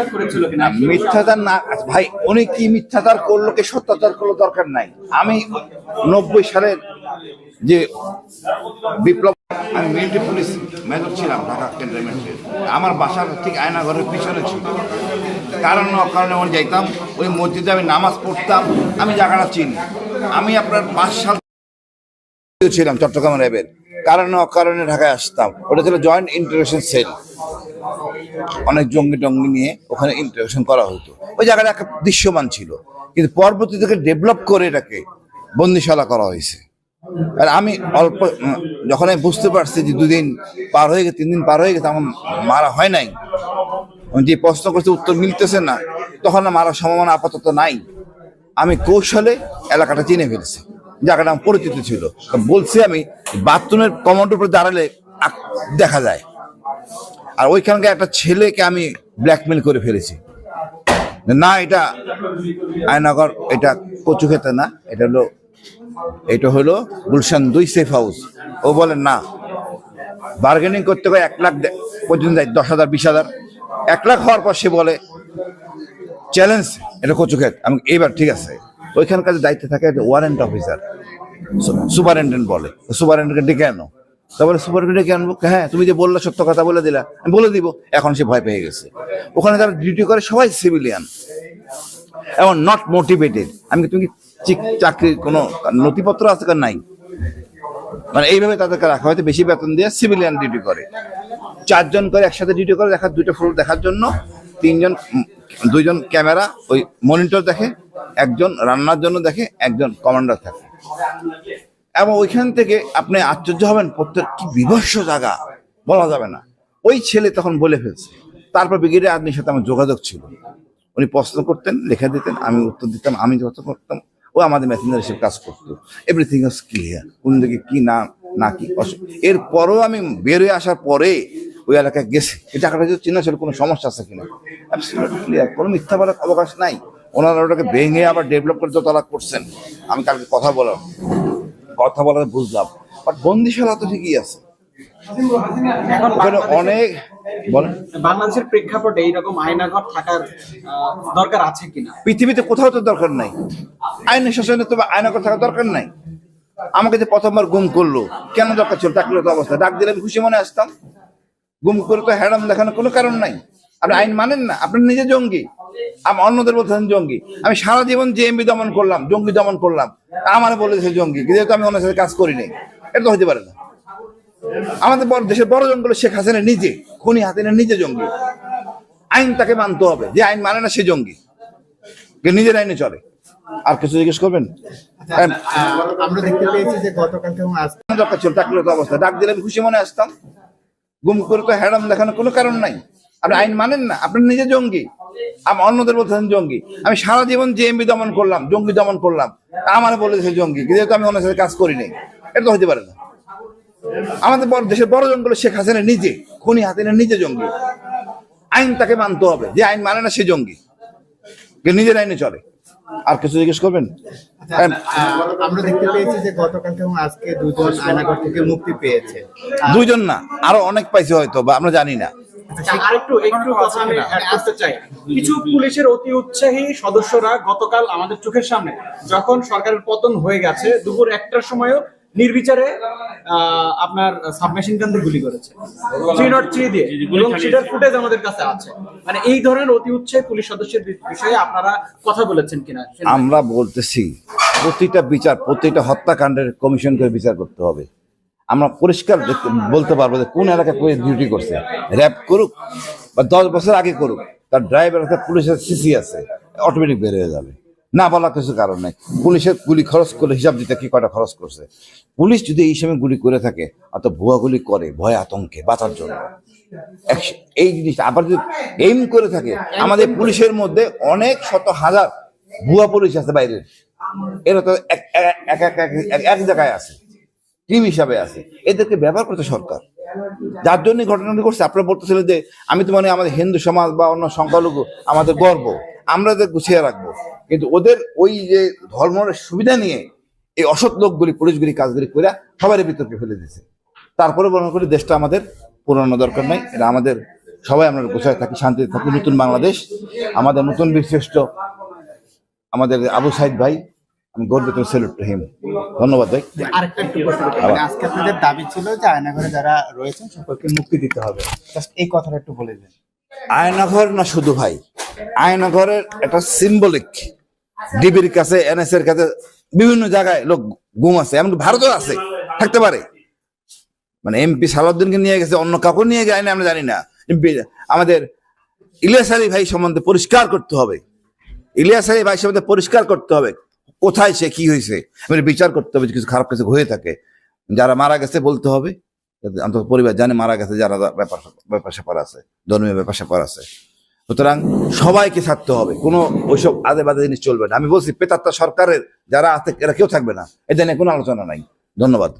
মিথ্যাচার করেছিল কিনা? মিথ্যাচার না ভাই, উনি কি মিথ্যাচার করলো কি সত্যাচার করলো দরকার নাই। আমি 90 সালের যে বিপ্লব, আমি মিলিটারি পুলিশ মেজর ছিলাম ঢাকা ক্যান্টনমেন্টে। আমার বাসার ঠিক আয়নাঘরের পিছনে ছিল। কারণ অকারণে আমি যাইতাম ওই মসজিদে, আমি নামাজ পড়তাম, আমি জায়গাটা চিনি। আমি আপনার 5 সাল ছিলাম চট্টগ্রাম র্যাবের, কারণে অকারণে ঢাকায় আসতাম। ওটা ছিল জয়েন্ট ইন্টারোগেশন সেল, অনেক জঙ্গি টঙ্গি নিয়ে ওখানে ইন্টারোগেশন করা হতো। ওই জায়গাটা একটা দৃশ্যমান ছিল, কিন্তু পরবর্তী থেকে ডেভেলপ করে এটাকে বন্দিশালা করা হয়েছে। আর আমি অল্প যখন আমি বুঝতে পারছি যে 2 দিন পার হয়ে গেছে, 3 দিন পার হয়ে গেছে, আমার মারা হয় নাই, যে প্রশ্ন করছে উত্তর মিলতেছে না, তখন মারার সম্ভাবনা আপাতত নাই। আমি কৌশলে এলাকাটা চিনে ফেলছি, জায়গাটা আমার পরিচিত ছিল। বলছি আমি বাথরুমের কমোডের উপরে দাঁড়ালে দেখা যায়। আর ওইখানকার একটা ছেলেকে আমি ব্ল্যাকমেল করে ফেলেছি, না এটা আয়নাগর, এটা কচু খেতে না, এটা হলো গুলশান 2 সেফ হাউস। ও বলে না, বার্গেনিং করতে গিয়ে 1 লাখ পর্যন্ত যায়, 10,000 20,000। 1 লাখ হওয়ার পর সে বলে চ্যালেঞ্জ, এটা কচু খেত। আমি এবার ঠিক আছে, ওইখানকার দায়িত্বে থাকে ওয়ারেন্ট অফিসার, সুপারিনটেন্ডেন্ট বলে, সুপারিনটেন্ডেন্টকে ডেকে আনো। তারপরে সুপারিনটেন্ডেন্ট ডেকে আনবো, হ্যাঁ তুমি যে বললে সত্য কথা বলে দিলা, আমি বলে দিব। এখন সে ভয় পেয়ে গেছে। ওখানে যারা ডিউটি করে সবাই সিভিলিয়ান এবং নট মোটিভেটেড। আমি তুমি চাকরির কোনো নথিপত্র আছে কার নাই, মানে এইভাবে তাদেরকে রাখা হয়তো বেশি বেতন দিয়ে সিভিলিয়ান ডিউটি করে। 4 জন করে একসাথে ডিউটি করে, দেখার 2টা ফ্লোর দেখার জন্য 3 জন, 2 জন ক্যামেরা ওই মনিটর দেখে, 1 জন রান্নার জন্য দেখে, 1 জন কমান্ডার থাকে। এবং ওইখান থেকে আপনি আশ্চর্য হবেন, প্রত্যেক কি বিভৎস জায়গা বলা যাবে না। ওই ছেলে তখন বলে ফেলছে। তারপর ব্রিগেডিয়ার আদমির সাথে আমার যোগাযোগ ছিল, উনি প্রশ্ন করতেন, লিখে দিতেন, আমি উত্তর দিতাম, আমি যত করতাম, ও আমাদের মেসেঞ্জার হিসেবে কাজ করতো। এভরিথিং ওয়াজ ক্লিয়ার, কোন দিকে কি না কি। এরপরও আমি বের হয়ে আসার পরে ওই এলাকায় গেছি, এই টাকাটা যদি চিনা ছিল কোনো সমস্যা আছে কিনা, ক্লিয়ার, কোনো মিথ্যা বলার অবকাশ নাই। ওনারা ওটাকে ভেঙে আবার ডেভেলপ করে যতলা করছেন। আমি কালকে কথা বলার বুঝলাম, বাট বন্দিশালা তো ঠিকই আছে। অনেক বলেন, বাংলাদেশের প্রেক্ষাপটে এইরকম আয়নাঘর থাকার দরকার আছে কিনা? পৃথিবীতে কোথাও তো দরকার নাই আইনের শাসনে, তো আয়নাঘর থাকার দরকার নাই। আমাকে যে প্রথমবার গুম করলো, কেন দরকার ছিল? ডাকলে তো অবস্থা, ডাক দিলে আমি খুশি মনে আসতাম। গুম করে তো হ্যাডাম দেখানোর কোনো কারণ নাই। আপনি আইন মানেন না, আপনি নিজে জঙ্গি, আমি অন্যদের বলতেছেন জঙ্গি। আমি সারা জীবন জেএমবি দমন করলাম, জঙ্গি দমন করলাম, আমার বলেছে জঙ্গি, যেহেতু আমি ওনার সাথে কাজ করিনি। এটা তো হতে পারে না। আমাদের দেশের বড় জঙ্গল শেখ হাসিনা নিজে, খুনি হাসিনা নিজে জঙ্গি। আইন তাকে মানতে হবে, যে আইন মানে না সে জঙ্গি, নিজের আইনে চলে। আর কিছু জিজ্ঞেস করবেন? আমরা দেখতে পেয়েছি যে গতকাল এবং আজকে দরকার ছিল, ডাকলে তো অবস্থা, ডাক দিলে আমি খুশি মনে আসতাম। গুম করে তো হ্যাডাম দেখানোর কোনো কারণ নাই। আপনি আইন মানেন না, আপনি নিজে জঙ্গি, আমি অন্যদের বলতেছেন জঙ্গি। আমি সারা জীবন জেএমবি দমন করলাম, জঙ্গি দমন করলাম, আমার বলেছে জঙ্গি, যেহেতু আমি ওনার সাথে কাজ করিনি। এটা তো হতে পারে না। আমাদের দেশের বড় জঙ্গল শেখ হাসিনা নিজে, খুনি হাসিনা নিজে জঙ্গি। আইন তাকে মানতে হবে, যে আইন মানে না সে জঙ্গি, নিজের আইনে চলে। আর কিছু জিজ্ঞেস করবেন? আমরা দেখতে পেয়েছি যে গতকাল এবং আজকে 2 জন আয়নাঘর থেকে মুক্তি পেয়েছে। 2 জন না, আরো অনেক পাইছে হয়তো, বা আমরা জানি না। আরেকটু কথা আমি অ্যাড করতে চাই। কিছু পুলিশের অতি উৎসাহী সদস্যরা গতকাল আমাদের চোখের সামনে, যখন সরকারের পতন হয়ে গেছে, দুপুর 1টার সময়ও নির্বিচারে আপনার সাবমেশিন গান দিয়ে গুলি করেছে, 303 দিয়ে, এবং সেটার ফুটেজ আমাদের কাছে আছে। মানে এই ধরনের অতি উৎসাহী পুলিশ সদস্যের বিষয়ে আপনারা কথা বলেছেন কিনা? আমরা বলতেছি প্রতিটা বিচার, প্রতিটা হত্যাকাণ্ডের কমিশন করে বিচার করতে হবে। আমরা পরিষ্কার বলতে পারবো যে কোন এলাকায় পুলিশ ডিউটি করছে। র্যাব করুক বা 10 বছর আগে করুক, তার ড্রাইভার আছে, পুলিশের সিসি আছে, অটোমেটিক বের হয়ে যাবে। না বলা কিছু কারণ নাই। পুলিশের গুলি খরচ করলে হিসাব দিতে কি কয়টা খরচ করছে। পুলিশ যদি এই সময় গুলি করে থাকে, অত ভুয়া গুলি করে ভয় আতঙ্কে বাঁচার জন্য, এই জিনিসটা আবার যদি এইম করে থাকে, আমাদের পুলিশের মধ্যে অনেক শত হাজার ভুয়া পুলিশ আছে বাইরের, এরা তো এক জায়গায় আছে, টিম হিসাবে আছে, এদেরকে ব্যবহার করতে সরকার, যার জন্য ঘটনাটি করছে। আপনারা বলতেছিলেন যে আমি তো মানে আমাদের হিন্দু সমাজ বা অন্য সংখ্যালঘু আমাদের গর্ব, আমরা এদের গুছিয়ে রাখবো, কিন্তু ওদের ওই যে ধর্মের সুবিধা নিয়ে এই অসৎ লোকগুলি পুলিশগুলি কাজগুলি করে সবারই বিতর্কে ফেলে দিয়েছে। তারপরে মনে করি দেশটা আমাদের পুরানো দরকার নাই, এটা আমাদের সবাই আমরা গোছায় থাকি, শান্তিতে থাকি। নতুন বাংলাদেশ, আমাদের নতুন বীরশ্রেষ্ঠ আমাদের আবু সাইদ ভাই, আমি গর্বিত, স্যালুট টু হিম। ধন্যবাদ ভাই। আরেকটা একটু প্রশ্ন করতে পারি? আজকে আপনাদের দাবি ছিল যে আয়নাঘরে যারা রয়েছেন সকলকে মুক্তি দিতে হবে, জাস্ট এই কথাটা একটু বলে দিন। আয়নাঘর না শুধু ভাই, আয়নাঘরের একটা সিম্বলিক, ডিবির কাছে, এনএস এর কাছে, বিভিন্ন জায়গায় লোক গুম আছে, এমনকি ভারতেও আছে, থাকতে পারে। মানে এমপি সালাউদ্দিনকে নিয়ে গেছে, অন্য কাউকে নিয়ে যায় না আমরা জানি না। আমাদের ইলিয়াস আলী ভাই সম্বন্ধে পরিষ্কার করতে হবে, ইলিয়াস আলী ভাই সম্বন্ধে পরিষ্কার করতে হবে, কোথায় সে কি হয়েছে, মানে বিচার করতে হবে। কিছু খারাপ কিছু হয়ে থাকে, যারা মারা গেছে বলতে হবে, অন্তত পরিবার জানে মারা গেছে, যারা ব্যাপার স্যাপার আছে, ধর্মীয় ব্যাপার স্যাপার আছে। সুতরাং সবাইকে ছাড়তে হবে, কোনো ওইসব আদে বাদে জিনিস চলবে না। আমি বলছি পেতাত্তা সরকারের যারা আছে এরা কেউ থাকবে না, এটা নিয়ে কোনো আলোচনা নাই। ধন্যবাদ।